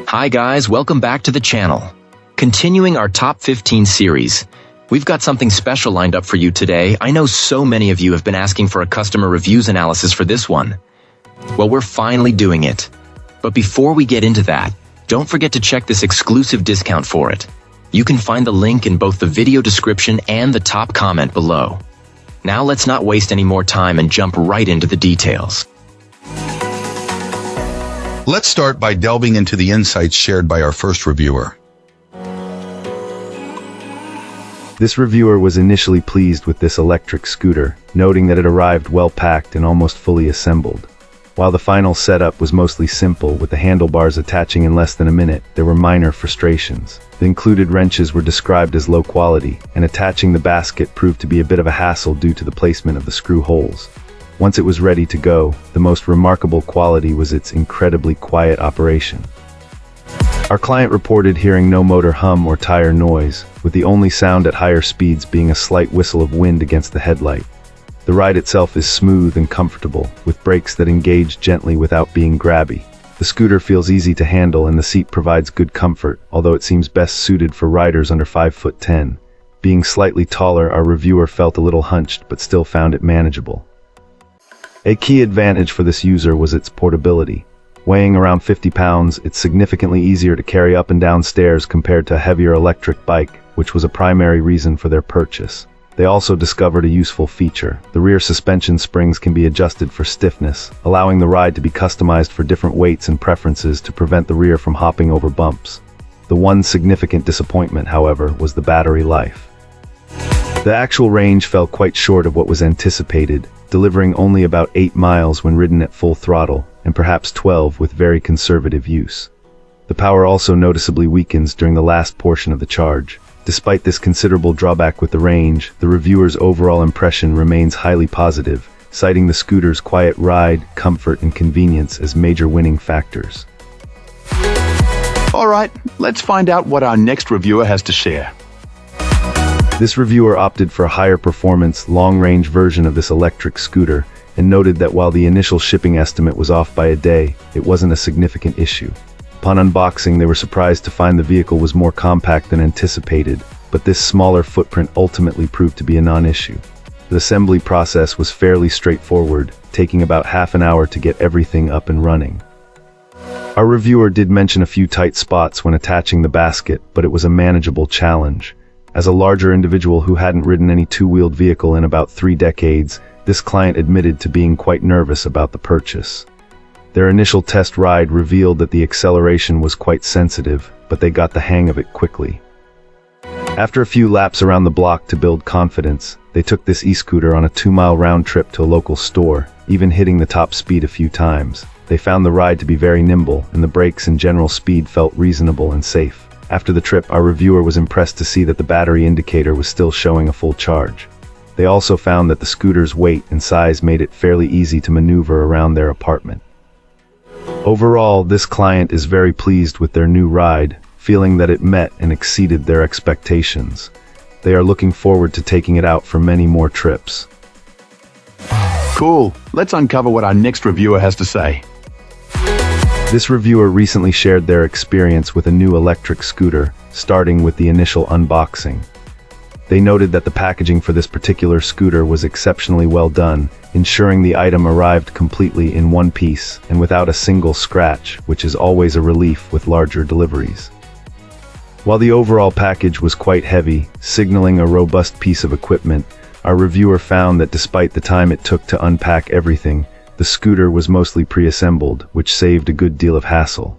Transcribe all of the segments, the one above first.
Hi guys, welcome back to the channel. Continuing our top 15 series, we've got something special lined up for you today. I know so many of you have been asking for a customer reviews analysis for this one. Well, we're finally doing it. But before we get into that, don't forget to check this exclusive discount for it. You can find the link in both the video description and the top comment below. Now let's not waste any more time and jump right into the details. Let's start by delving into the insights shared by our first reviewer. This reviewer was initially pleased with this electric scooter, noting that it arrived well packed and almost fully assembled. While the final setup was mostly simple, with the handlebars attaching in less than a minute, there were minor frustrations. The included wrenches were described as low quality, and attaching the basket proved to be a bit of a hassle due to the placement of the screw holes. Once it was ready to go, the most remarkable quality was its incredibly quiet operation. Our client reported hearing no motor hum or tire noise, with the only sound at higher speeds being a slight whistle of wind against the headlight. The ride itself is smooth and comfortable, with brakes that engage gently without being grabby. The scooter feels easy to handle and the seat provides good comfort, although it seems best suited for riders under 5'10". Being slightly taller, our reviewer felt a little hunched but still found it manageable. A key advantage for this user was its portability. Weighing around 50 pounds, it's significantly easier to carry up and down stairs compared to a heavier electric bike, which was a primary reason for their purchase. They also discovered a useful feature. The rear suspension springs can be adjusted for stiffness, allowing the ride to be customized for different weights and preferences to prevent the rear from hopping over bumps. The one significant disappointment, however, was the battery life. The actual range fell quite short of what was anticipated, delivering only about 8 miles when ridden at full throttle, and perhaps 12 with very conservative use. The power also noticeably weakens during the last portion of the charge. Despite this considerable drawback with the range, the reviewer's overall impression remains highly positive, citing the scooter's quiet ride, comfort, and convenience as major winning factors. Alright, let's find out what our next reviewer has to share. This reviewer opted for a higher performance, long-range version of this electric scooter, and noted that while the initial shipping estimate was off by a day, it wasn't a significant issue. Upon unboxing, they were surprised to find the vehicle was more compact than anticipated, but this smaller footprint ultimately proved to be a non-issue. The assembly process was fairly straightforward, taking about half an hour to get everything up and running. Our reviewer did mention a few tight spots when attaching the basket, but it was a manageable challenge. As a larger individual who hadn't ridden any two-wheeled vehicle in about 3 decades, this client admitted to being quite nervous about the purchase. Their initial test ride revealed that the acceleration was quite sensitive, but they got the hang of it quickly. After a few laps around the block to build confidence, they took this e-scooter on a 2-mile round trip to a local store, even hitting the top speed a few times. They found the ride to be very nimble, and the brakes and general speed felt reasonable and safe. After the trip, our reviewer was impressed to see that the battery indicator was still showing a full charge. They also found that the scooter's weight and size made it fairly easy to maneuver around their apartment. Overall, this client is very pleased with their new ride, feeling that it met and exceeded their expectations. They are looking forward to taking it out for many more trips. Cool, let's uncover what our next reviewer has to say. This reviewer recently shared their experience with a new electric scooter, starting with the initial unboxing. They noted that the packaging for this particular scooter was exceptionally well done, ensuring the item arrived completely in one piece and without a single scratch, which is always a relief with larger deliveries. While the overall package was quite heavy, signaling a robust piece of equipment, our reviewer found that despite the time it took to unpack everything, the scooter was mostly pre-assembled, which saved a good deal of hassle.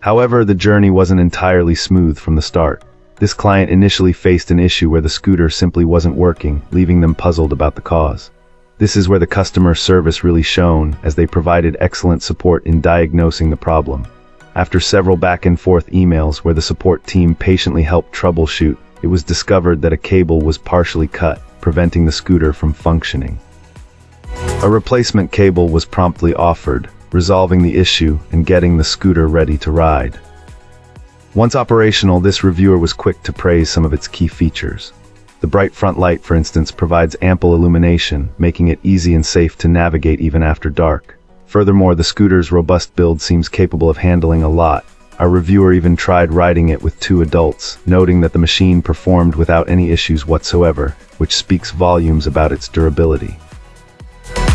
However, the journey wasn't entirely smooth from the start. This client initially faced an issue where the scooter simply wasn't working, leaving them puzzled about the cause. This is where the customer service really shone, as they provided excellent support in diagnosing the problem. After several back-and-forth emails where the support team patiently helped troubleshoot, it was discovered that a cable was partially cut, preventing the scooter from functioning. A replacement cable was promptly offered, resolving the issue and getting the scooter ready to ride. Once operational, this reviewer was quick to praise some of its key features. The bright front light, for instance, provides ample illumination, making it easy and safe to navigate even after dark. Furthermore, the scooter's robust build seems capable of handling a lot, Our reviewer even tried riding it with 2 adults, noting that the machine performed without any issues whatsoever, which speaks volumes about its durability.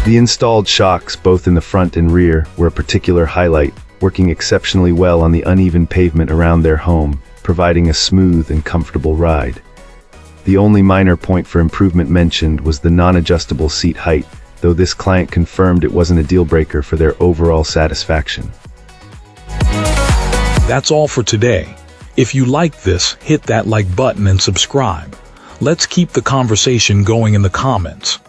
The installed shocks, both in the front and rear, were a particular highlight, working exceptionally well on the uneven pavement around their home, providing a smooth and comfortable ride. The only minor point for improvement mentioned was the non-adjustable seat height, though this client confirmed it wasn't a deal-breaker for their overall satisfaction. That's all for today. If you like this, hit that like button and subscribe. Let's keep the conversation going in the comments.